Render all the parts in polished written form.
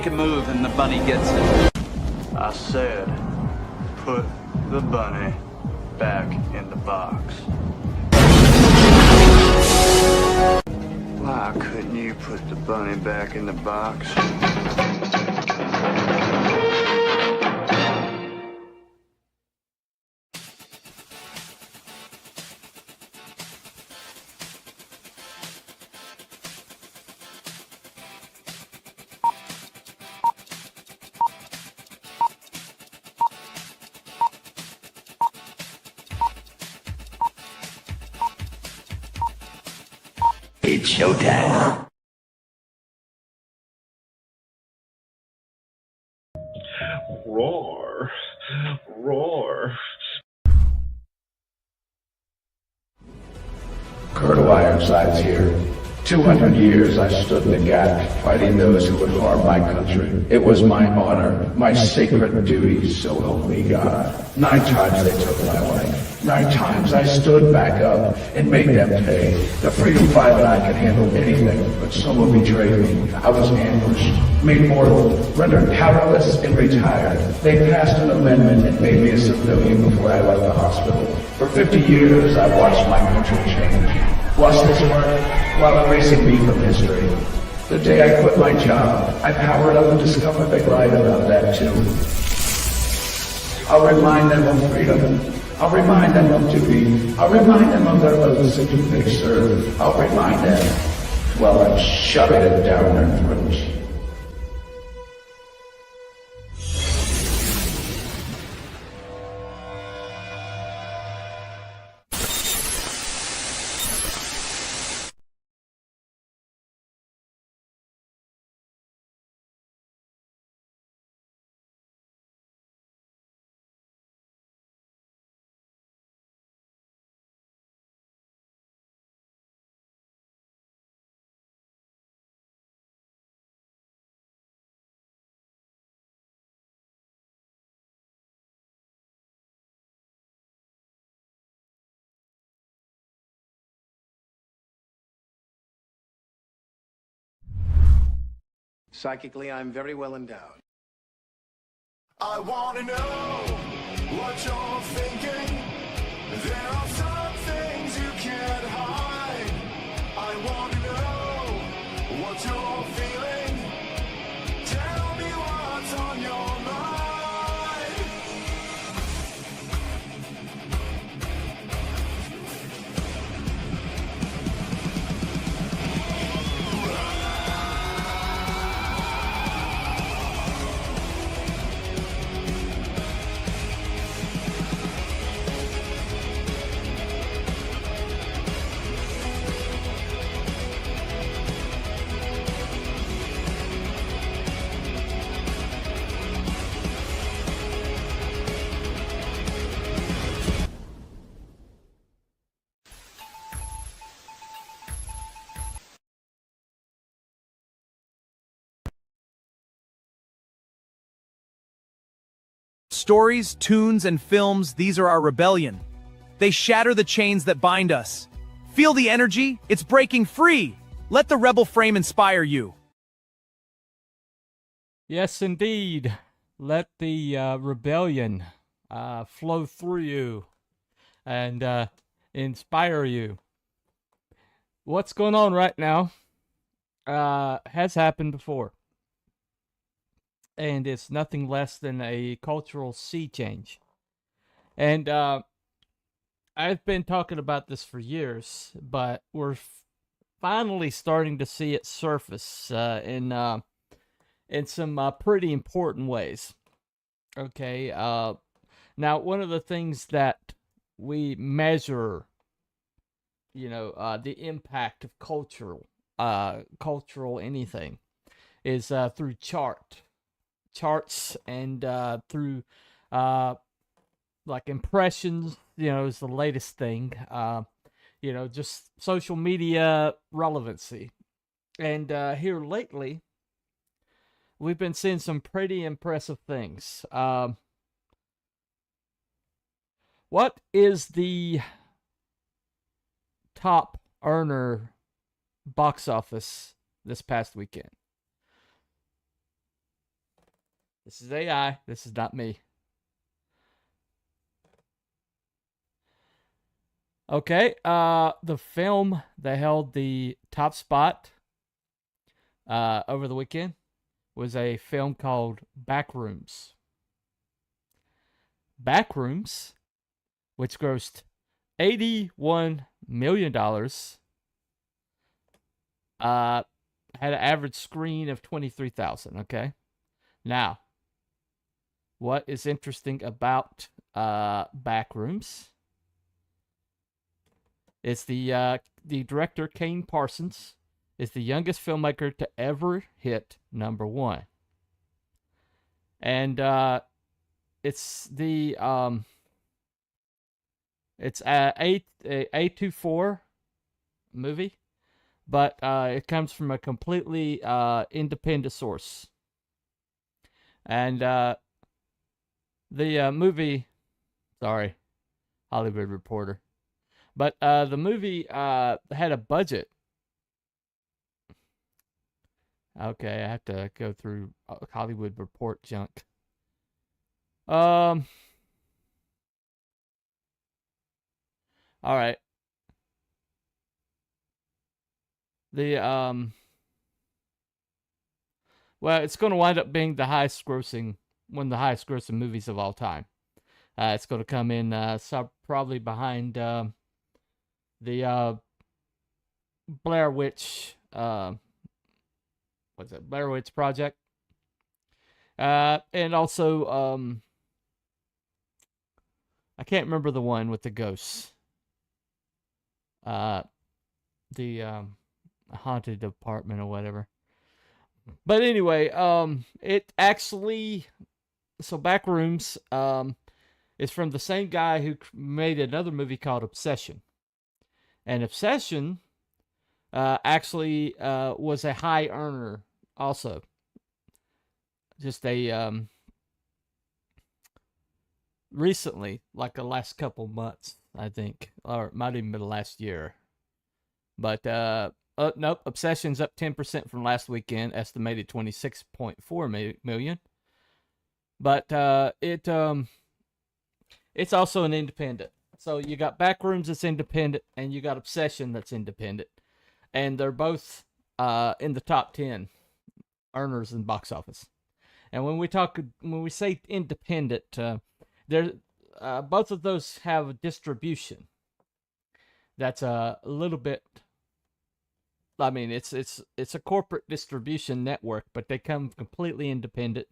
make a move and the bunny gets it. I said, put the bunny back in the box. Why couldn't you put the bunny back in the box? It's showtime. Roar. Roar. Colonel Ironside's here. 200 years I stood in the gap, fighting those who would harm my country. It was my honor, my sacred duty, so help me God. 9 times they took my life. 9 times I stood back up and made them pay. The freedom fighter and I could handle anything, but someone betrayed me. I was ambushed, made mortal, rendered powerless, and retired. They passed an amendment that made me a civilian before I left the hospital. For 50 years, I watched my country change. Watched this work while erasing me from history. The day I quit my job, I powered up and discovered they lied about that too. I'll remind them of freedom. I'll remind them of duty. I'll remind them of their oaths and who they serve. I'll remind them while I'm shoving it down their throats. Psychically, I'm very well endowed. I want to know what you're thinking. There are some things you can't hide. I want to know what you're feeling. Tell me what's on your mind. Stories, tunes, and films, these are our rebellion. They shatter the chains that bind us. Feel the energy? It's breaking free! Let the rebel frame inspire you. Yes, indeed. Let the rebellion flow through you and inspire you. What's going on right now has happened before. And it's nothing less than a cultural sea change. And I've been talking about this for years, but we're finally starting to see it surface in some pretty important ways. Okay, now one of the things that we measure, the impact of cultural anything, is through charts and through like impressions, is the latest thing. Just social media relevancy. And here lately, we've been seeing some pretty impressive things. What is the top earner box office this past weekend? This is AI. This is not me. Okay, the film that held the top spot over the weekend was a film called Backrooms. Backrooms, which grossed $81 million, had an average screen of 23,000. Okay, now, what is interesting about Backrooms? It's the director, Kane Parsons, is the youngest filmmaker to ever hit #1. And it's the it's a A24 movie, but it comes from a completely independent source. And the movie, sorry, Hollywood Reporter. But the movie had a budget. Okay, I have to go through Hollywood Report junk. All right. The well, it's going to wind up being the highest grossing, one of the highest grossing movies of all time. It's going to come in probably behind the Blair Witch, what's it, Blair Witch Project, and also I can't remember the one with the ghosts, the haunted apartment or whatever. But anyway, it actually, so Backrooms is from the same guy who made another movie called Obsession. And Obsession actually was a high earner also. Just a recently, like the last couple months, I think, or it might even be the last year. But nope, Obsession's up 10% from last weekend, estimated 26.4 million. But it's also an independent. So you got Backrooms that's independent, and you got Obsession that's independent, and they're both in the top 10 earners in box office. And when we say independent, both of those have a distribution that's a little bit. I mean, it's a corporate distribution network, but they come completely independent.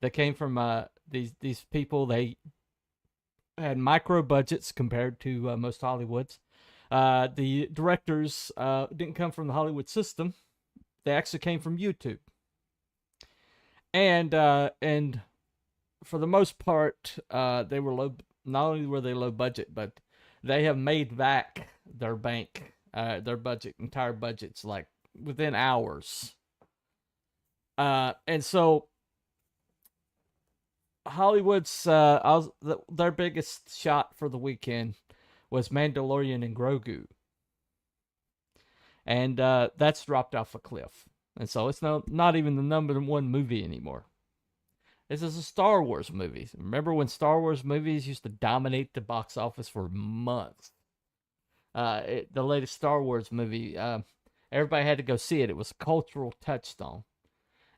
They came from these people. They had micro budgets compared to most Hollywoods. The directors didn't come from the Hollywood system. They actually came from YouTube. And for the most part, they were low. Not only were they low budget, but they have made back their entire budgets, like within hours. And so Hollywood's their biggest shot for the weekend was Mandalorian and Grogu, and that's dropped off a cliff, and so it's not even the #1 movie anymore. This is a Star Wars movie. Remember when Star Wars movies used to dominate the box office for months? The latest Star Wars movie, everybody had to go see it. It was a cultural touchstone,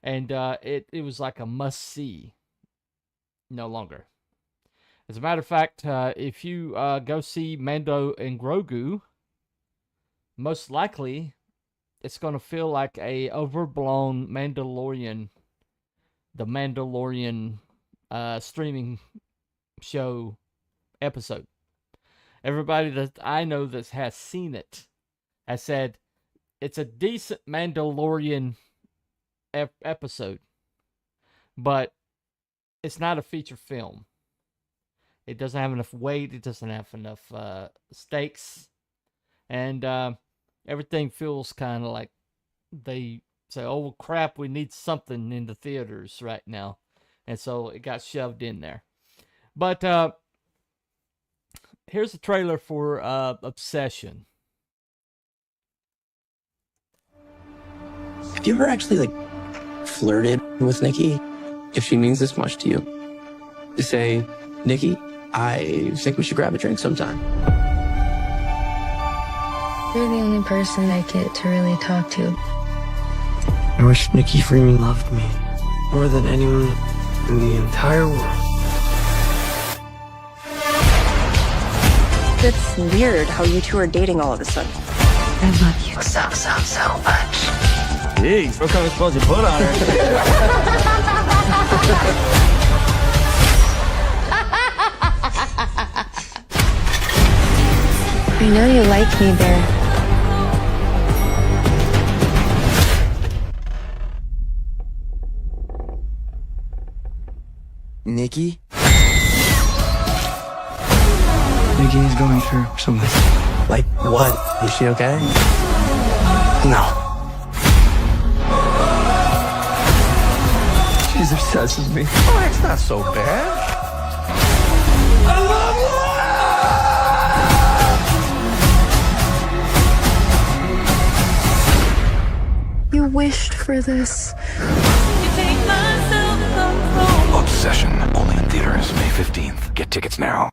and it was like a must see. No longer. As a matter of fact, if you go see Mando and Grogu, most likely it's going to feel like a overblown the Mandalorian streaming show episode. Everybody that I know that has seen it has said it's a decent Mandalorian episode, but it's not a feature film. It doesn't have enough weight. It doesn't have enough stakes. And everything feels kind of like they say, oh, crap, we need something in the theaters right now. And so it got shoved in there. But here's a trailer for Obsession. Have you ever actually, flirted with Nikki? if she means this much to you, to say, Nikki, I think we should grab a drink sometime. You're the only person I get to really talk to. I wish Nikki Freeman loved me more than anyone in the entire world. It's weird how you two are dating all of a sudden. I love you so much. Jeez, what kind of spells you put on her? I know you like me, Bear. Nikki? Nikki is going through something. Like what? Is she okay? No. She's obsessed with me. Oh, it's not so bad. You wished for this. Obsession, only in theaters May 15th. Get tickets now.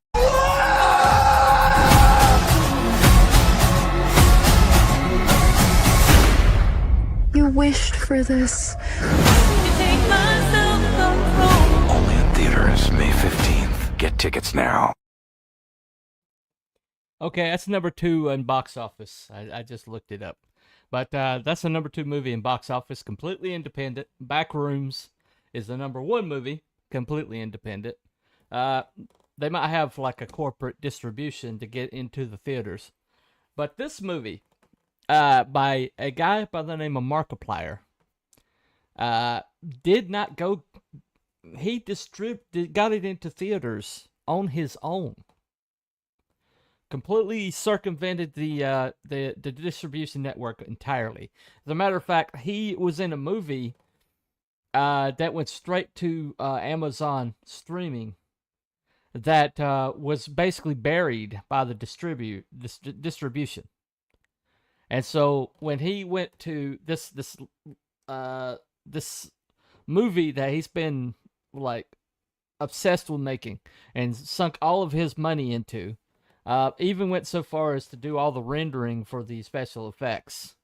You wished for this. Only in theaters May 15th. Get tickets now. Okay, that's number 2 in box office. I just looked it up. But that's the number 2 movie in box office, completely independent. Backrooms is the number 1 movie, completely independent. They might have like a corporate distribution to get into the theaters. But this movie, by a guy by the name of Markiplier, did not go. He got it into theaters on his own. Completely circumvented the distribution network entirely. As a matter of fact, he was in a movie that went straight to Amazon streaming. That was basically buried by the distribution. And so when he went to this movie that he's been like obsessed with making and sunk all of his money into, even went so far as to do all the rendering for the special effects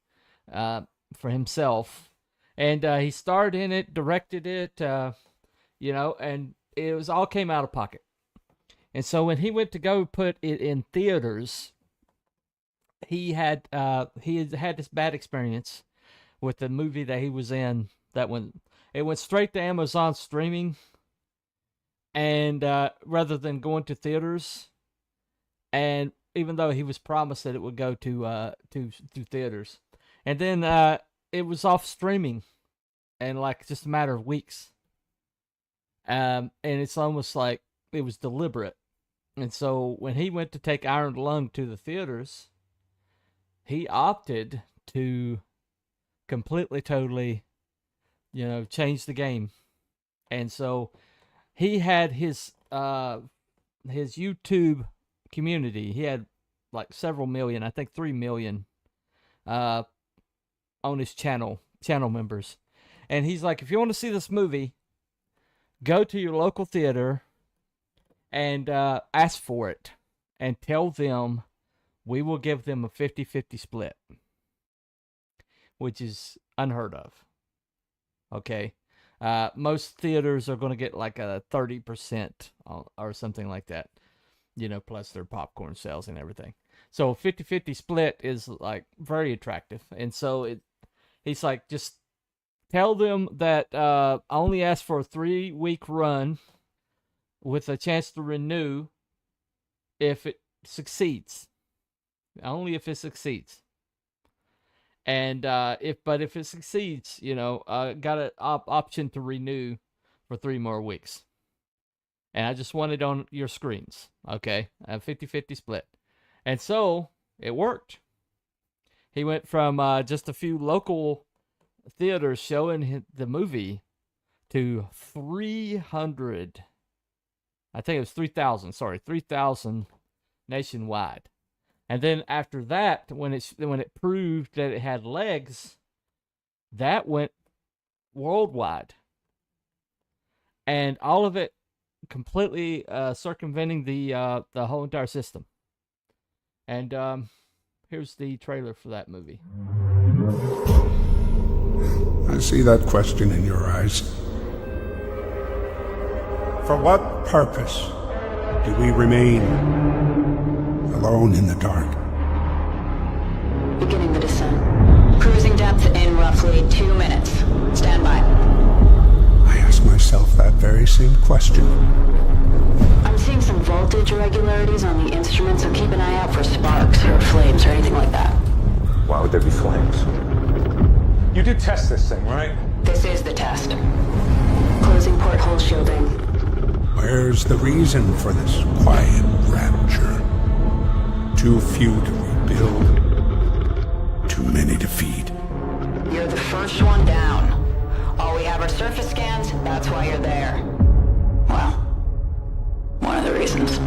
for himself, and he starred in it, directed it, and it was all came out of pocket. And so when he went to go put it in theaters, he had this bad experience with the movie that he was in. It went straight to Amazon streaming, and rather than going to theaters, and even though he was promised that it would go to theaters, and then it was off streaming, in like just a matter of weeks, and it's almost like it was deliberate. And so when he went to take Iron Lung to the theaters, he opted to completely, totally, change the game. And so he had his YouTube community. He had like several million, I think 3 million, on his channel members. And he's like, if you want to see this movie, go to your local theater and ask for it, and tell them we will give them a 50-50 split, which is unheard of. Okay, most theaters are going to get like a 30% or something like that, plus their popcorn sales and everything. So a 50-50 split is like very attractive. And so he's like, just tell them that I only ask for a 3-week run with a chance to renew if it succeeds. Only if it succeeds. And if it succeeds, got an option to renew for 3 more weeks. And I just want it on your screens, okay? A 50-50 split. And so it worked. He went from just a few local theaters showing the movie to 300. I think it was 3,000. Sorry, 3,000 nationwide. And then after that, when it proved that it had legs, that went worldwide. and all of it completely circumventing the whole entire system. And here's the trailer for that movie. I see that question in your eyes. For what purpose do we remain alone in the dark? Beginning the descent. Cruising depth in roughly 2 minutes. Stand by. I ask myself that very same question. I'm seeing some voltage irregularities on the instrument, so keep an eye out for sparks or flames or anything like that. Why would there be flames? You did test this thing, right? This is the test. Closing porthole shielding. Where's the reason for this quiet rapture? Too few to rebuild, too many to feed. You're the first one down. All we have are surface scans, that's why you're there. Well, one of the reasons.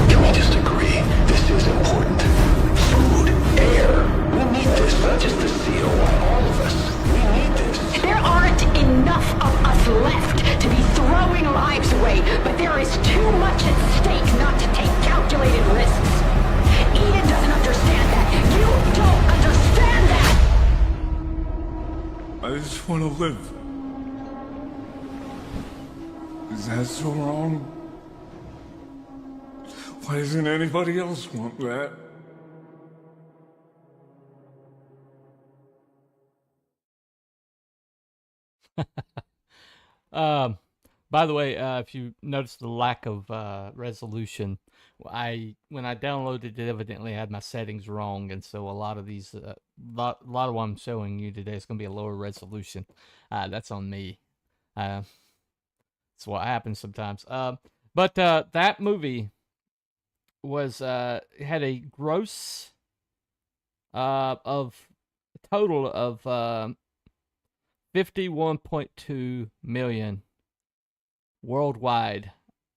Can we just agree this is important? Food, air. We need this, not just the COI, all of us. We need this. There aren't enough of us left to be throwing lives away, but there is too much at stake not to take calculated risks. Eden doesn't understand that. You don't understand that! I just want to live. Is that so wrong? Why doesn't anybody else want that? By the way, if you notice the lack of resolution, when I downloaded it, evidently I had my settings wrong, and so a lot of these, lot of what I'm showing you today is going to be a lower resolution. That's on me. That's what happens sometimes. But that movie was had a gross of a total of 51.2 million worldwide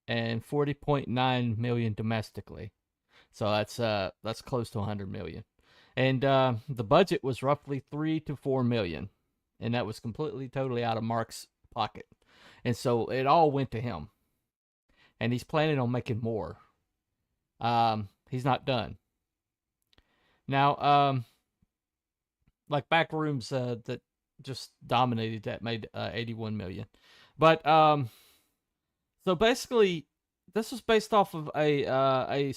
and 40.9 million domestically. So that's close to 100 million. And the budget was roughly 3 to 4 million, and that was completely totally out of Mark's pocket. And so it all went to him. And he's planning on making more. He's not done. Now, like Backrooms that just dominated that made 81 million. But so basically this was based off of a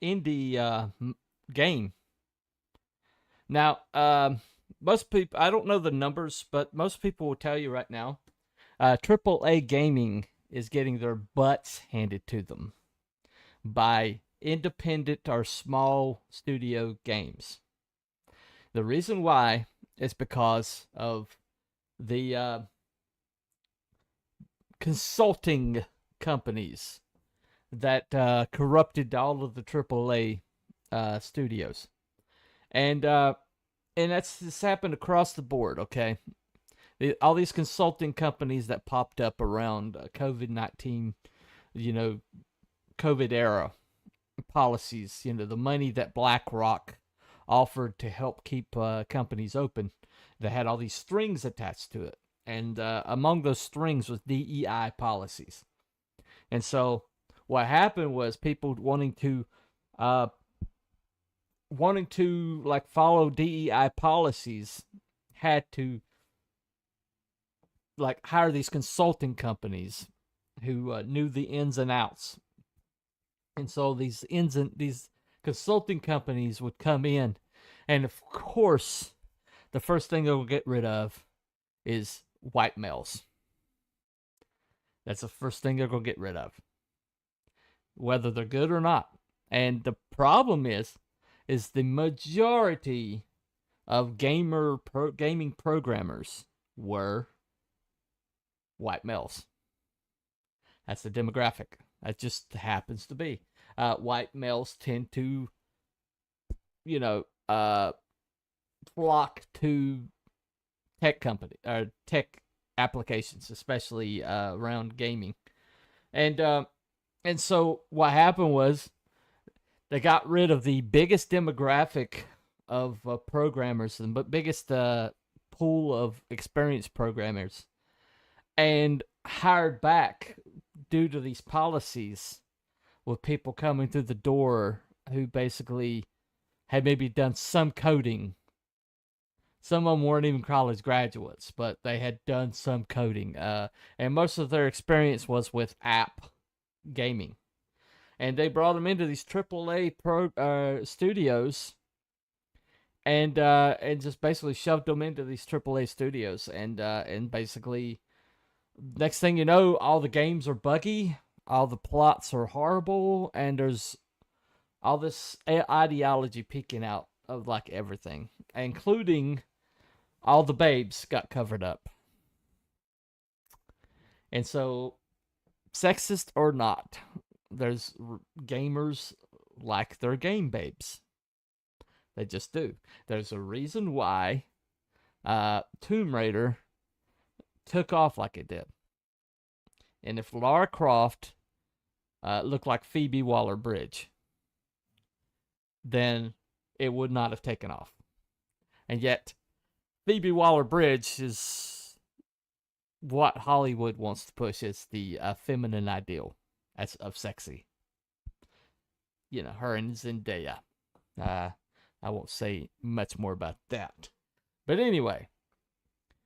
indie game. Now, most people, I don't know the numbers, but most people will tell you right now, AAA gaming is getting their butts handed to them by independent or small studio games. The reason why is because of the consulting companies that corrupted all of the AAA studios. And this happened across the board, okay? All these consulting companies that popped up around COVID-19, COVID era policies, the money that BlackRock offered to help keep companies open, that had all these strings attached to it. And among those strings was DEI policies. And so what happened was people wanting to follow DEI policies had to hire these consulting companies who knew the ins and outs. And so these consulting companies would come in, and of course, the first thing they'll get rid of is white males. That's the first thing they're going to get rid of, whether they're good or not. And the problem is the majority of gaming programmers were white males. That's the demographic. That just happens to be. White males tend to, flock to tech applications, especially around gaming. And so what happened was they got rid of the biggest demographic of programmers, the biggest pool of experienced programmers, and hired back, due to these policies, with people coming through the door who basically had maybe done some coding. Some of them weren't even college graduates, but they had done some coding. And most of their experience was with app gaming. And they brought them into these AAA studios, and just basically shoved them into these AAA studios. And basically, next thing you know, all the games are buggy, all the plots are horrible, and there's all this ideology peeking out of like everything, including all the babes got covered up. And so, sexist or not, there's gamers like their game babes. They just do. There's a reason why Tomb Raider took off like it did. And if Lara Croft looked like Phoebe Waller-Bridge, then it would not have taken off. And yet, Phoebe Waller-Bridge is what Hollywood wants to push as the feminine ideal of sexy. You know, her and Zendaya. I won't say much more about that. But anyway,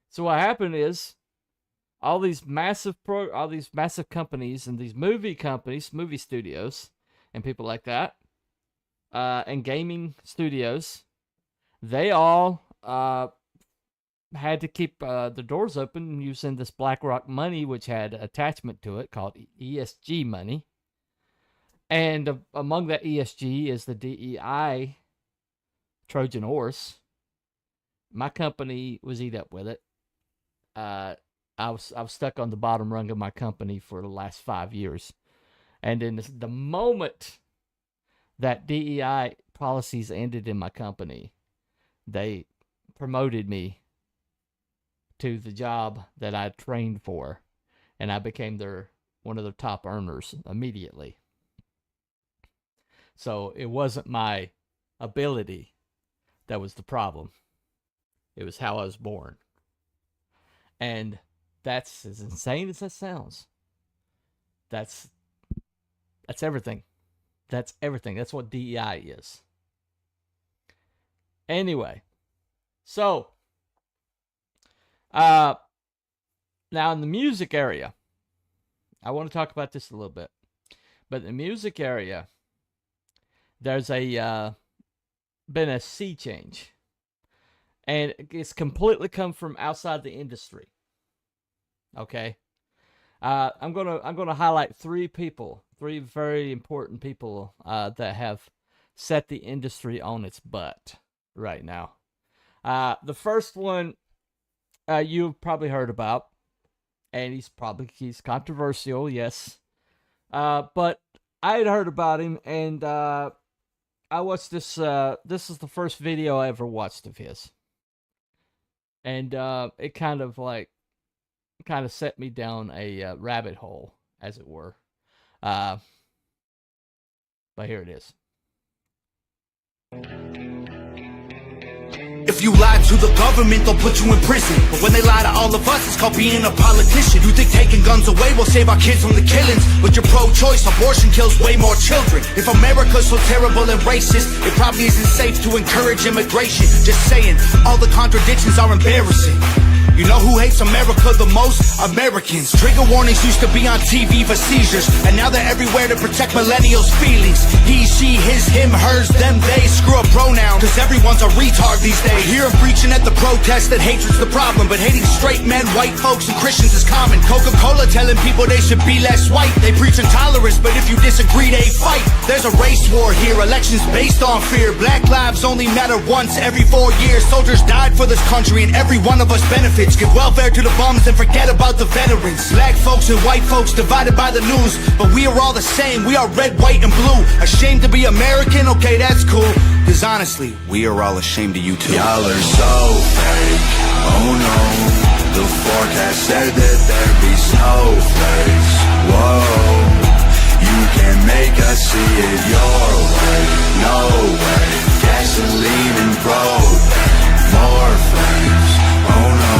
so what happened is all these massive companies and these movie companies, movie studios, and people like that, and gaming studios, they all had to keep the doors open using this BlackRock money, which had attachment to it called ESG money. And among that ESG is the DEI Trojan horse. My company was eat up with it. I was stuck on the bottom rung of my company for the last 5 years. And in the moment that DEI policies ended in my company, they promoted me to the job that I trained for, and I became one of their top earners immediately. So it wasn't my ability that was the problem. It was how I was born. And that's as insane as that sounds. That's everything. That's everything. That's what DEI is. Anyway, so now in the music area, I want to talk about this a little bit. But in the music area, there's been a sea change, and it's completely come from outside the industry. Okay, I'm gonna highlight three very important people that have set the industry on its butt right now. The first one you've probably heard about, and he's controversial, yes. But I had heard about him, and I watched this. This is the first video I ever watched of his, and it kind of set me down a rabbit hole, as it were. But here it is. If you lie to the government, they'll put you in prison. But when they lie to all of us, it's called being a politician. You think taking guns away will save our kids from the killings? But you're pro-choice, abortion kills way more children. If America's so terrible and racist, it probably isn't safe to encourage immigration. Just saying, all the contradictions are embarrassing. You know who hates America the most? Americans. Trigger warnings used to be on TV for seizures, and now they're everywhere to protect millennials' feelings. He, she, his, him, hers, them, they. Screw a pronoun, cause everyone's a retard these days. Hear them preaching at the protest that hatred's the problem, but hating straight men, white folks, and Christians is common. Coca-Cola telling people they should be less white. They preach intolerance, but if you disagree, they fight. There's a race war here, elections based on fear. Black lives only matter once every 4 years. Soldiers died for this country, and every one of us benefits. Give welfare to the bums and forget about the veterans. Black folks and white folks divided by the news, but we are all the same. We are red, white, and blue. Ashamed to be American? Okay, that's cool. Cause honestly, we are all ashamed of you too. Y'all are so fake. Oh no, the forecast said that there'd be snowflakes. Whoa. see it your way, no way. Gasoline and propane, more flames, oh no,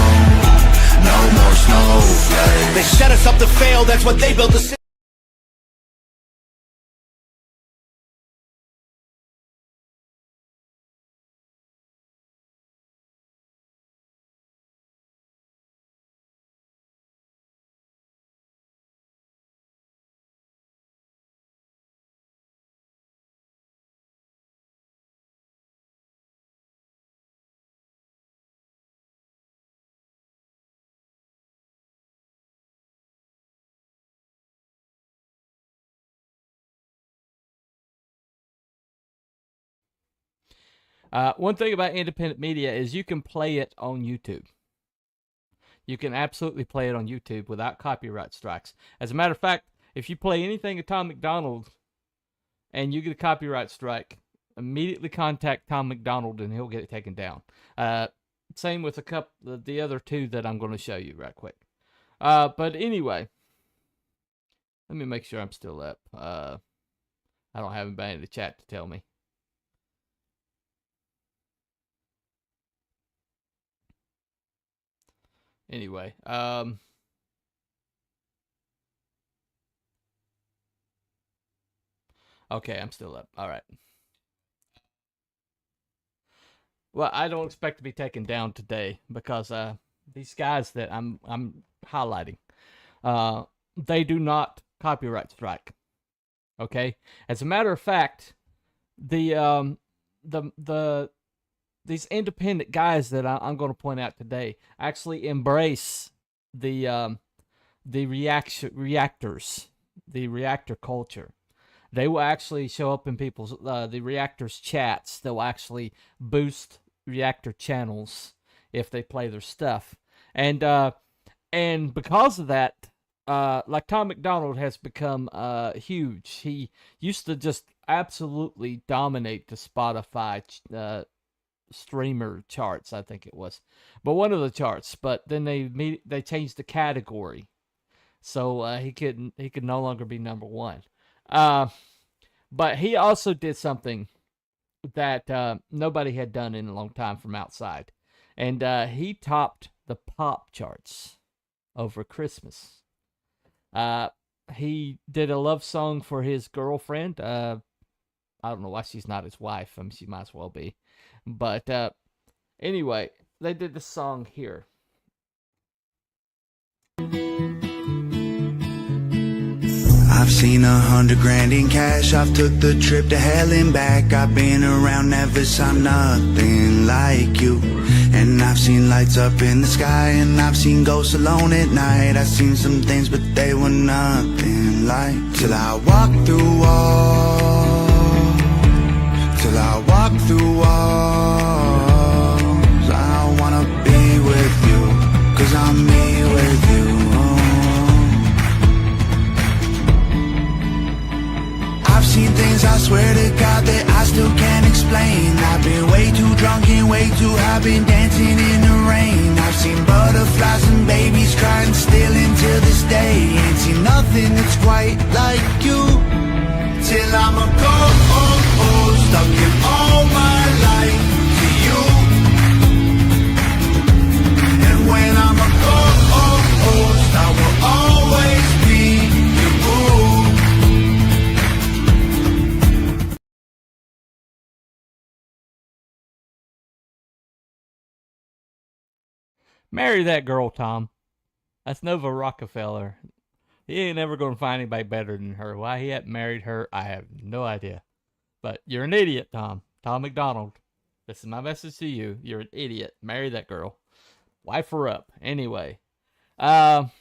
no more snowflakes. They set us up to fail, that's what they built us. One thing about independent media is you can play it on YouTube. You can absolutely play it on YouTube without copyright strikes. As a matter of fact, if you play anything of Tom McDonald and you get a copyright strike, immediately contact Tom McDonald and he'll get it taken down. Same with the other two that I'm going to show you right quick. But anyway, let me make sure I'm still up. I don't have anybody in the chat to tell me. Anyway, okay, I'm still up. All right. Well, I don't expect to be taken down today because these guys that I'm highlighting, they do not copyright strike. Okay? As a matter of fact, these independent guys that I'm going to point out today actually embrace the reactors, the reactor culture. They will actually show up in people's the reactors chats. They'll actually boost reactor channels if they play their stuff, and because of that, like Tom McDonald has become huge. He used to just absolutely dominate the Spotify streamer charts, I think it was, but one of the charts. But then they changed the category, so he could no longer be number one. But he also did something that nobody had done in a long time from outside, and he topped the pop charts over Christmas. He did a love song for his girlfriend. I don't know why she's not his wife. I mean, she might as well be. But anyway, they did the song here. I've seen 100 grand in cash. I've took the trip to hell and back. I've been around, never saw nothing like you. And I've seen lights up in the sky, and I've seen ghosts alone at night. I've seen some things, but they were nothing like. Till I walked through walls, till I walked through walls. I wanna be with you, 'cause I'm me with you. I've seen things, I swear to God, that I still can't explain. I've been way too drunk and way too high, been dancing in the rain. I've seen butterflies and babies crying still until this day. Ain't seen nothing that's quite like you. Till I'm a ghost, I'll give all my life to you. And when I'm a ghost, I will always be your boo. Marry that girl, Tom. That's Nova Rockefeller. He ain't never going to find anybody better than her. Why he hadn't married her, I have no idea. But you're an idiot, Tom. Tom McDonald. This is my message to you. You're an idiot. Marry that girl. Wife her up. Anyway. But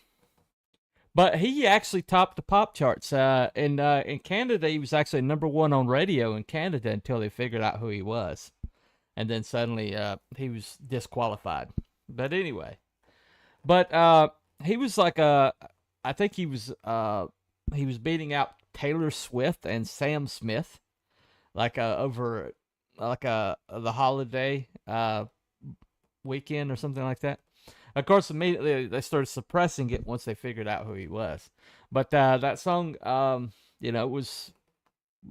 he actually topped the pop charts. In Canada, he was actually number one on radio in Canada until they figured out who he was. And then suddenly he was disqualified. But anyway. But he was like I think he was beating out Taylor Swift and Sam Smith, like over like the holiday weekend or something like that. Of course, immediately they started suppressing it once they figured out who he was. But that song, it was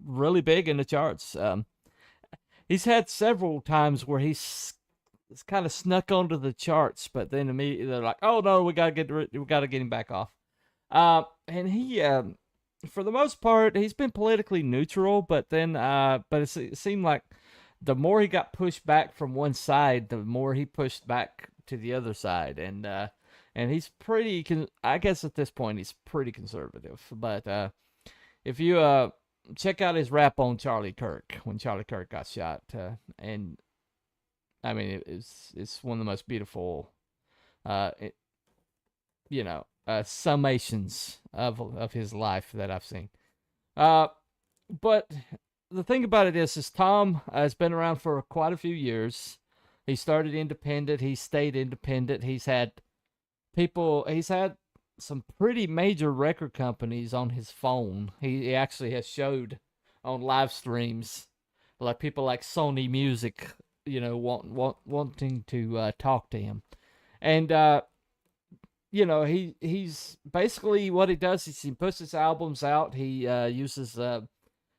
really big in the charts. He's had several times where he's kind of snuck onto the charts, but then immediately they're like, "Oh no, we gotta get him back off." And he, for the most part, he's been politically neutral, but then, but it seemed like the more he got pushed back from one side, the more he pushed back to the other side, and he's pretty. I guess at this point he's pretty conservative. But if you check out his rap on Charlie Kirk when Charlie Kirk got shot, and I mean it's one of the most beautiful, summations of his life that I've seen. But the thing about it is Tom has been around for quite a few years. He started independent. He stayed independent. He's had some pretty major record companies on his phone. He actually has showed on live streams, like people like Sony Music, wanting to talk to him. And, he's basically what he does is he puts his albums out. He uses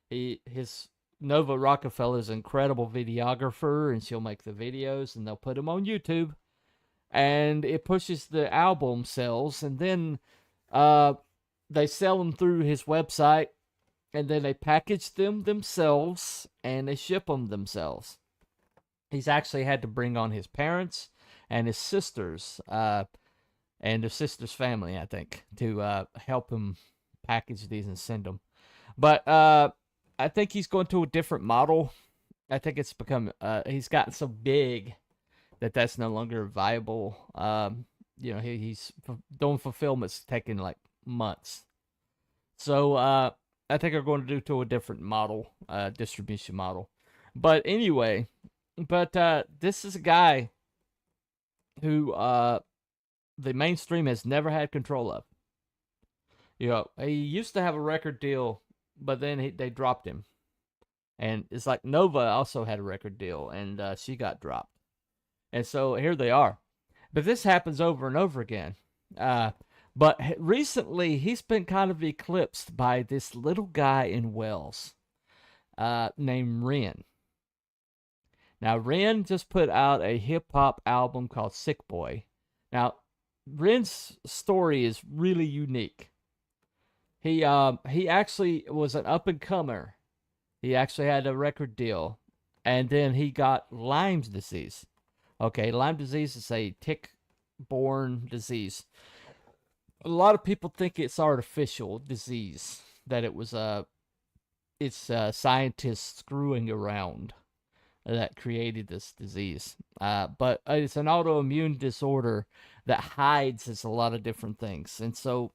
his Nova Rockefeller's incredible videographer, and she'll make the videos, and they'll put them on YouTube. And it pushes the album sales, and then they sell them through his website, and then they package them themselves, and they ship them themselves. He's actually had to bring on his parents and his sisters, and his sister's family, I think, to help him package these and send them. But I think he's going to a different model. I think it's become, he's gotten so big that's no longer viable. He's doing fulfillments taking like months. So I think they're going to do to a different model, distribution model. But anyway, this is a guy who the mainstream has never had control of. He used to have a record deal, but then they dropped him. And it's like Nova also had a record deal, and she got dropped. And so here they are. But this happens over and over again. But recently, he's been kind of eclipsed by this little guy in Wales named Ren. Now, Ren just put out a hip-hop album called Sick Boy. Now, Ren's story is really unique. He actually was an up-and-comer. He actually had a record deal. And then he got Lyme's disease. Okay, Lyme disease is a tick-borne disease. A lot of people think it's artificial disease, that it was it's scientists screwing around that created this disease. But it's an autoimmune disorder that hides as a lot of different things. And so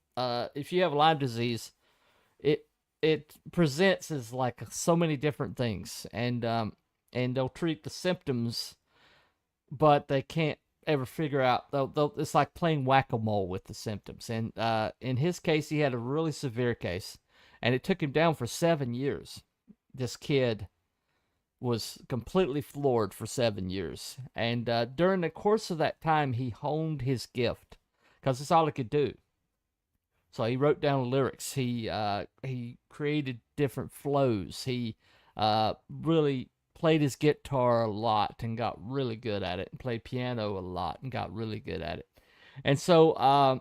if you have Lyme disease, it presents as like so many different things. And they'll treat the symptoms, but they can't ever figure out. It's like playing whack-a-mole with the symptoms. And in his case, he had a really severe case, and it took him down for 7 years. This kid was completely floored for 7 years. And during the course of that time, he honed his gift, because that's all he could do. So he wrote down lyrics. He created different flows. He really played his guitar a lot and got really good at it, and played piano a lot and got really good at it. And so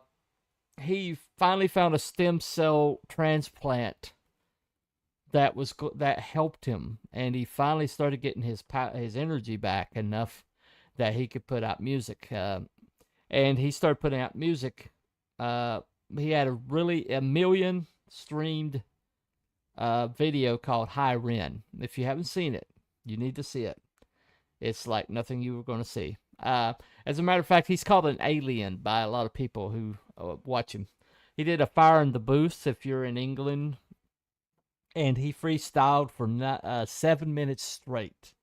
he finally found a stem cell transplant that helped him, and he finally started getting his energy back enough that he could put out music. And he started putting out music. He had a million streamed video called Hi Ren. If you haven't seen it, you need to see it. It's like nothing you were going to see. As a matter of fact, he's called an alien by a lot of people who watch him. He did a Fire in the Booth, if you're in England, and he freestyled for 7 minutes straight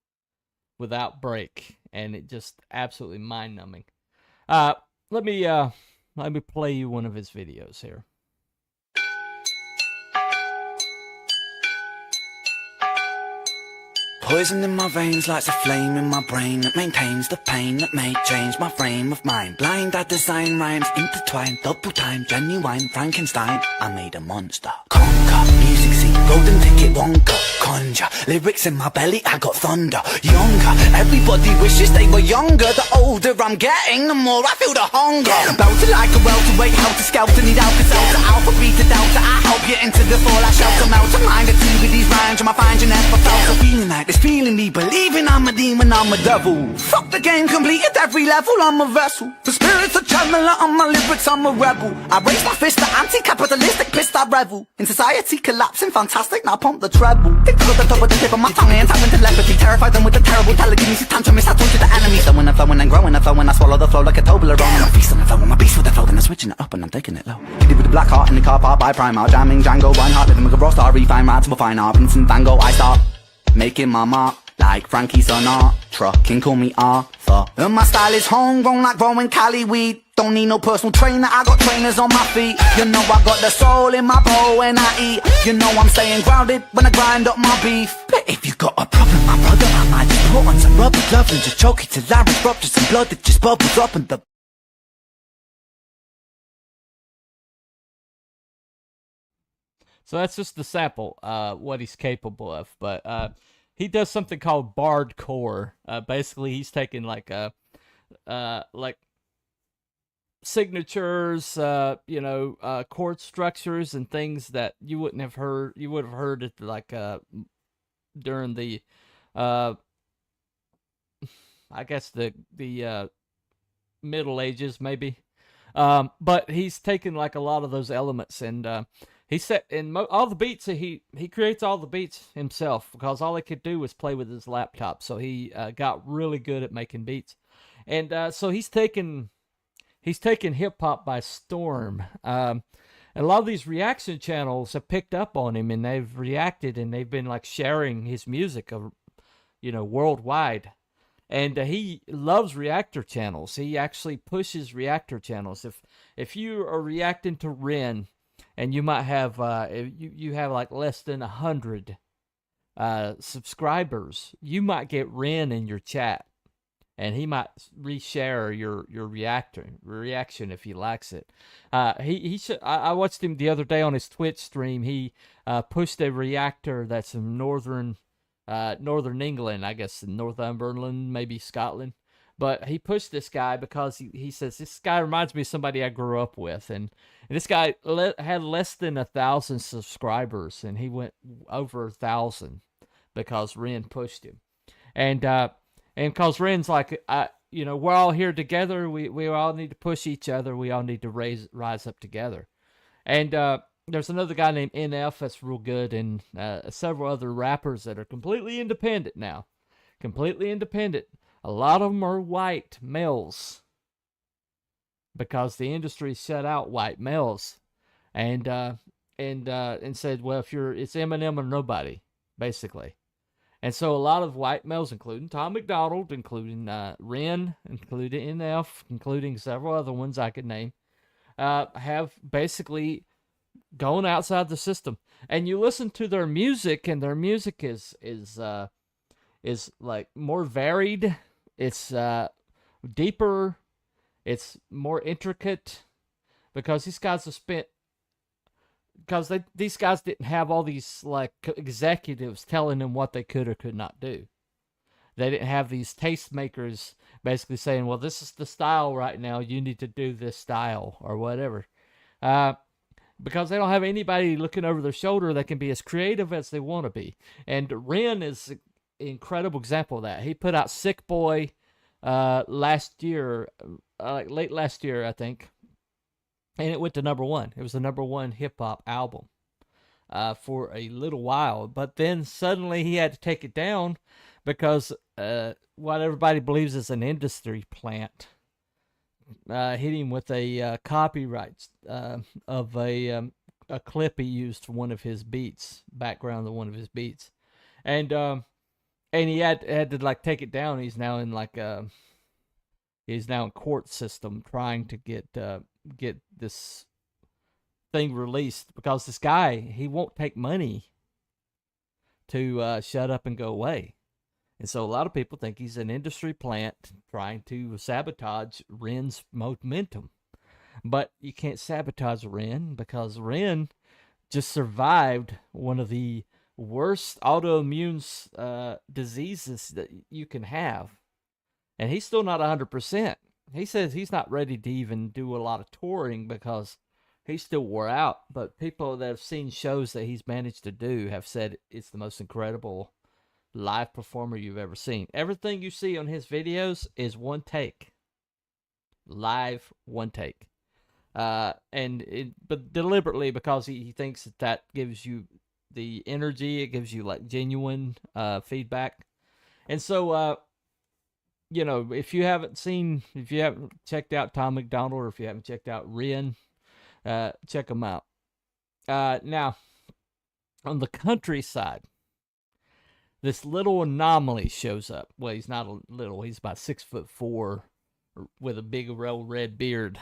without break, and it just absolutely mind-numbing. Let me play you one of his videos here. Poison in my veins lights a flame in my brain that maintains the pain that may change my frame of mind. Blind, I design rhymes intertwined, double time, genuine Frankenstein. I made a monster. Conquer, music scene, Golden ticket won't go, conjure. Lyrics in my belly, I got thunder. Younger, everybody wishes they were younger. The older I'm getting, the more I feel the hunger. Belted like a welterweight, how to scout and need Alka-Seltzer. Alpha, beta, delta, I help you into the fall. I shelter melt a mind at sea with these rhymes. I find you never felt a feeling like this, feeling me, believing I'm a demon, I'm a devil. Fuck the game, complete at every level, I'm a vessel. The spirit's a channeler, on my lyrics, I'm a rebel. I raise my fist at anti-capitalistic, pissed I revel. In society collapsing, fantastic, now pump the treble. Tick to the top of the tip of my tongue and tap into telepathy. Terrify them with the terrible telekinesis, time to miss out to the enemy. So when I'm flowing and growing, I flow when I swallow the flow like a Toblerone. And I'm feasting and flowing, my beast with the flow, then I'm switching it up and I'm taking it low. Kitty with the black heart in the car park by Primark, jamming Django, Reinhardt, living with a raw star, refine rats, and we'll fine art. Vincent Van Gogh, I start making my mark. Like Frankie Sinatra, can call me Arthur. And my style is homegrown like growing Cali weed. Don't need no personal trainer, I got trainers on my feet. You know I got the soul in my bowl when I eat. You know I'm staying grounded when I grind up my beef. But if you got a problem, my brother, I might just put on some rubber gloves and just choke it till larynx ruptures and blood that just bubbles up and the... So that's just the sample, what he's capable of. But he does something called bardcore. Basically, he's taking like signatures, chord structures and things that you wouldn't have heard. You would have heard it like during the, I guess the Middle Ages maybe. But he's taken like a lot of those elements and. He set in all the beats. He creates all the beats himself because all he could do was play with his laptop. So he got really good at making beats, and so he's taken hip hop by storm. And a lot of these reaction channels have picked up on him, and they've reacted, and they've been like sharing his music, worldwide. And he loves reactor channels. He actually pushes reactor channels. If you are reacting to Ren. And you might have you have like less than 100 subscribers. You might get Ren in your chat, and he might reshare your reaction if he likes it. I watched him the other day on his Twitch stream. He pushed a reactor that's in northern England, I guess Northumberland, maybe Scotland. But he pushed this guy because he says, this guy reminds me of somebody I grew up with. And this guy had less than 1,000 subscribers, and he went over 1,000 because Ren pushed him. And because Ren's like, we're all here together. We all need to push each other. We all need to rise up together. And there's another guy named NF that's real good, and several other rappers that are completely independent now. Completely independent. A lot of them are white males because the industry shut out white males, and said, well, it's Eminem or nobody, basically. And so a lot of white males, including Tom McDonald, including Ren, including NF, including several other ones I could name, have basically gone outside the system. And you listen to their music, and their music is like more varied. It's deeper. It's more intricate because these guys have spent. Because these guys didn't have all these like executives telling them what they could or could not do. They didn't have these tastemakers basically saying, "Well, this is the style right now. You need to do this style or whatever." Because they don't have anybody looking over their shoulder that can be as creative as they want to be. And Ren is incredible example of that. He put out Sick Boy last year, late last year, I think, and it went to #1. It was the #1 hip hop album for a little while, but then suddenly he had to take it down because what everybody believes is an industry plant hit him with a copyright of a clip he used for one of his beats, background of one of his beats, and he had to like take it down. He's now in court system trying to get this thing released because this guy, he won't take money to shut up and go away. And so a lot of people think he's an industry plant trying to sabotage Ren's momentum. But you can't sabotage Ren because Ren just survived one of the worst autoimmune diseases that you can have. And he's still not 100%. He says he's not ready to even do a lot of touring because he's still wore out. But people that have seen shows that he's managed to do have said it's the most incredible live performer you've ever seen. Everything you see on his videos is one take. Live, one take. But deliberately, because he thinks that tgives you the energy, it gives you like genuine feedback. And so if you haven't checked out Tom McDonald, or if you haven't checked out Ren, check them out. Now, on the countryside, this little anomaly shows up. Well, he's not a little, he's about 6'4", with a big red beard.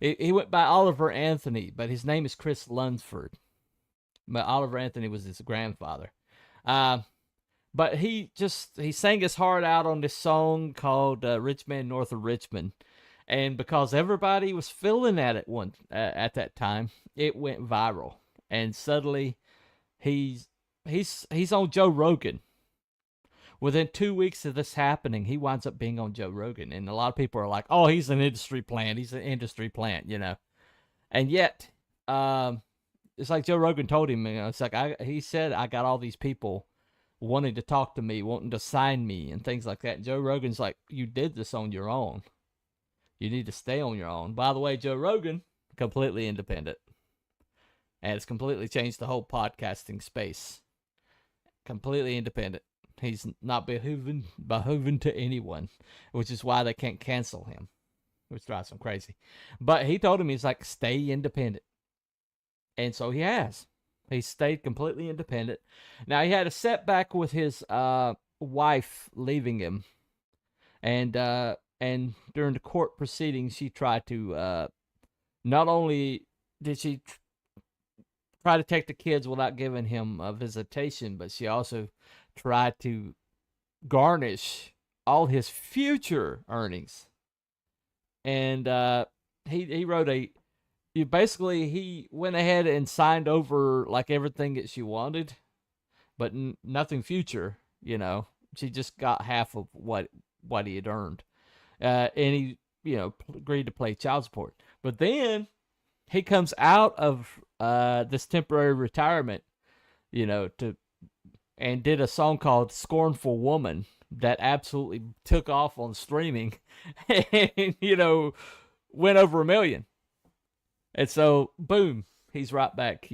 He went by Oliver Anthony, but his name is Chris Lunsford. But Oliver Anthony was his grandfather. But he sang his heart out on this song called Rich Man North of Richmond. And because everybody was feeling at it at that time, it went viral. And suddenly he's on Joe Rogan. Within 2 weeks of this happening, he winds up being on Joe Rogan. And a lot of people are like, oh, he's an industry plant. He's an industry plant, And yet, it's like Joe Rogan told him, it's like he said, I got all these people wanting to talk to me, wanting to sign me, and things like that. And Joe Rogan's like, you did this on your own. You need to stay on your own. By the way, Joe Rogan, completely independent. And it's completely changed the whole podcasting space. Completely independent. He's not behooving to anyone, which is why they can't cancel him, which drives him crazy. But he told him, he's like, stay independent. And so he has. He stayed completely independent. Now, he had a setback with his wife leaving him. And during the court proceedings, she tried to, not only did she try to take the kids without giving him a visitation, but she also tried to garnish all his future earnings. And he wrote he went ahead and signed over like everything that she wanted, but nothing future, She just got half of what he had earned. And he, agreed to pay child support. But then he comes out of this temporary retirement, and did a song called Scornful Woman that absolutely took off on streaming and, went over 1 million. And so, boom, he's right back,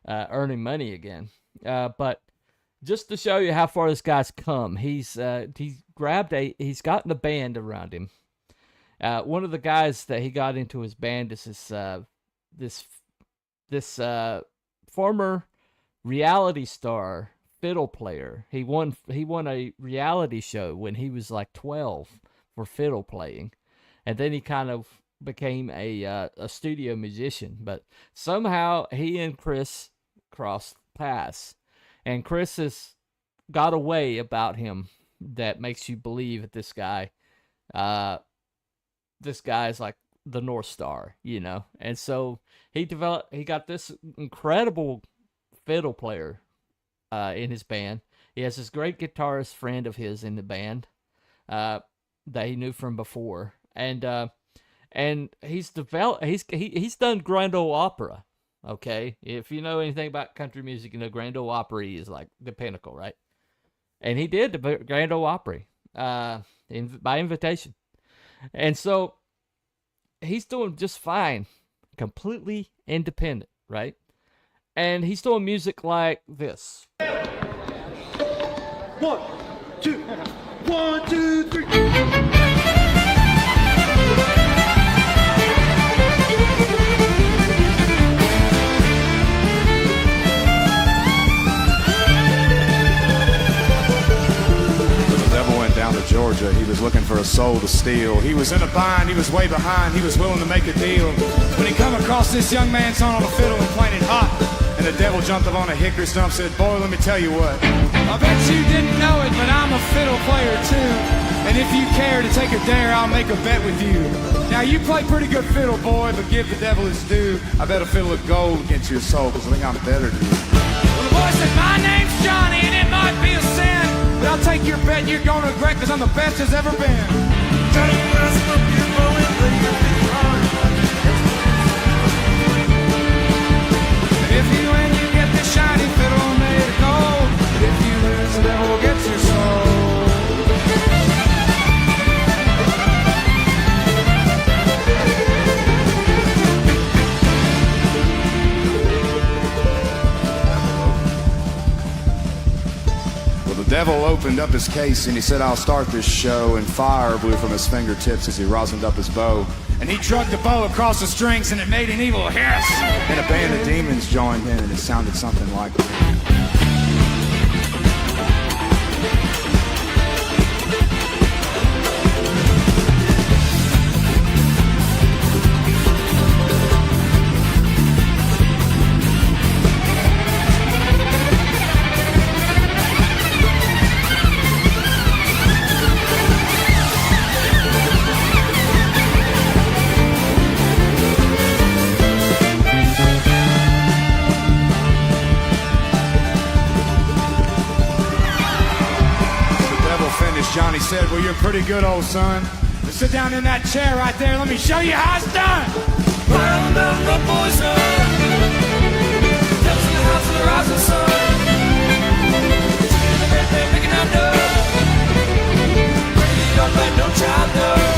earning money again. But just to show you how far this guy's come, he's gotten a band around him. One of the guys that he got into his band is this former reality star fiddle player. He won a reality show when he was like 12 for fiddle playing, and then he kind of became a studio musician. But somehow he and Chris crossed paths, and Chris has got a way about him that makes you believe that this guy is like the North Star, And so he got this incredible fiddle player in his band. He has this great guitarist friend of his in the band that he knew from before, and he's done Grand Ole Opry. Okay, if you know anything about country music, Grand Ole Opry is like the pinnacle, right? And he did the Grand Ole Opry by invitation, and so he's doing just fine, completely independent, right? And he's doing music like this. 1, 2, 1, 2, 3. Down to Georgia, he was looking for a soul to steal. He was in a bind, he was way behind, he was willing to make a deal. When he come across this young man song on a fiddle and playing it hot, and the devil jumped up on a hickory stump, said, boy, let me tell you what. I bet you didn't know it, but I'm a fiddle player too. And if you care to take a dare, I'll make a bet with you. Now, you play pretty good fiddle, boy, but give the devil his due. I bet a fiddle of gold against your soul, because I think I'm better than you. Well, the boy said, my name's Johnny, and it might be a sin, but I'll take your bet, you're gonna regret, because I'm the best there's ever been. Johnny, grasp up your bow and lay your feet hard. And if you win, you get the shiny fiddle made of gold. But if you lose, the devil gets your soul. The devil opened up his case and he said, I'll start this show, and fire blew from his fingertips as he rosined up his bow. And he drugged the bow across the strings and it made an evil hiss. And a band of demons joined in and it sounded something like Johnny said, well, you're pretty good, old son. But sit down in that chair right there. Let me show you how it's done. Round down the boys' run. Steps in the house of the rising sun. Singing the birthday, making out dough. Ready to up like no child dough.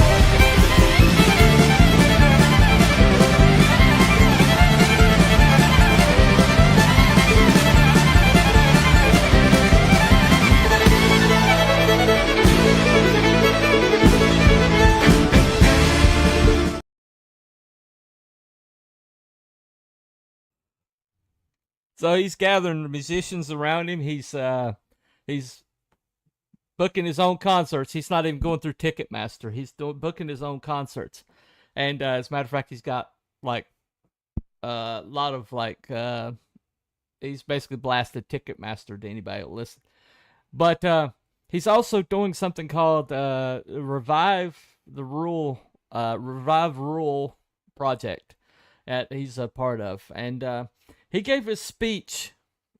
So he's gathering the musicians around him. He's booking his own concerts. He's not even going through Ticketmaster. He's booking his own concerts. And as a matter of fact, he's got like a lot of like he's basically blasted Ticketmaster to anybody who listen. But he's also doing something called Revive Rural Project that he's a part of. And he gave his speech.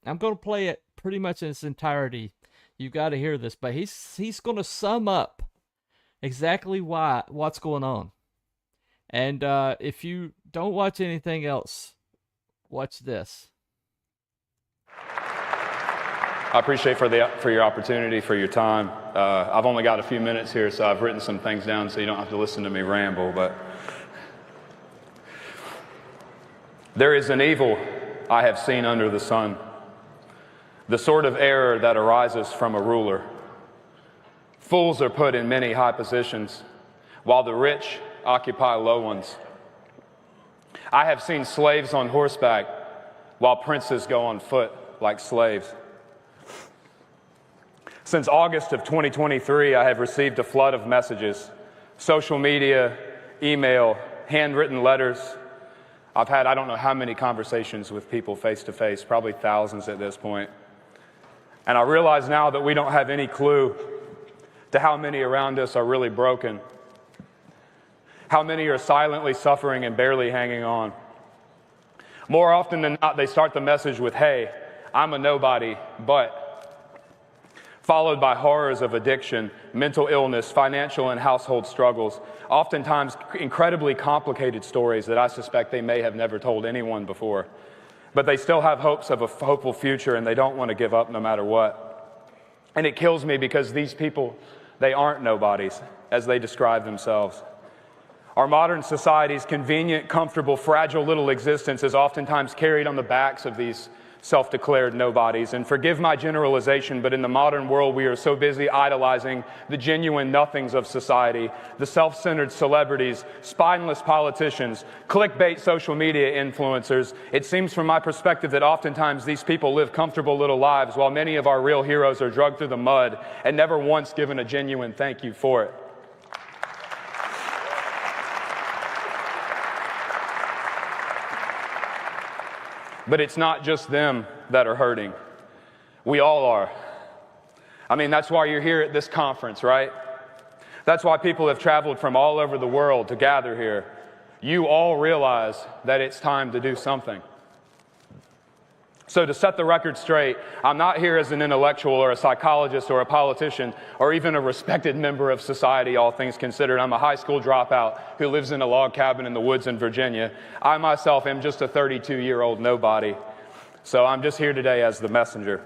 I'm going to play it pretty much in its entirety. You've got to hear this, but he's going to sum up exactly what's going on. And if you don't watch anything else, watch this. I appreciate for your opportunity, for your time. I've only got a few minutes here, so I've written some things down so you don't have to listen to me ramble. But there is an evil I have seen under the sun, the sort of error that arises from a ruler. Fools are put in many high positions, while the rich occupy low ones. I have seen slaves on horseback, while princes go on foot like slaves. Since August of 2023, I have received a flood of messages, social media, email, handwritten letters. I've had I don't know how many conversations with people face to face, probably thousands at this point. And I realize now that we don't have any clue to how many around us are really broken, how many are silently suffering and barely hanging on. More often than not, they start the message with, hey, I'm a nobody, but, followed by horrors of addiction, mental illness, financial and household struggles, oftentimes incredibly complicated stories that I suspect they may have never told anyone before. But they still have hopes of a hopeful future, and they don't want to give up no matter what. And it kills me because these people, they aren't nobodies, as they describe themselves. Our modern society's convenient, comfortable, fragile little existence is oftentimes carried on the backs of these self-declared nobodies. And forgive my generalization, but in the modern world, we are so busy idolizing the genuine nothings of society, the self-centered celebrities, spineless politicians, clickbait social media influencers. It seems from my perspective that oftentimes these people live comfortable little lives while many of our real heroes are dragged through the mud and never once given a genuine thank you for it. But it's not just them that are hurting. We all are. I mean, that's why you're here at this conference, right? That's why people have traveled from all over the world to gather here. You all realize that it's time to do something. So to set the record straight, I'm not here as an intellectual or a psychologist or a politician or even a respected member of society, all things considered. I'm a high school dropout who lives in a log cabin in the woods in Virginia. I myself am just a 32-year-old nobody. So I'm just here today as the messenger.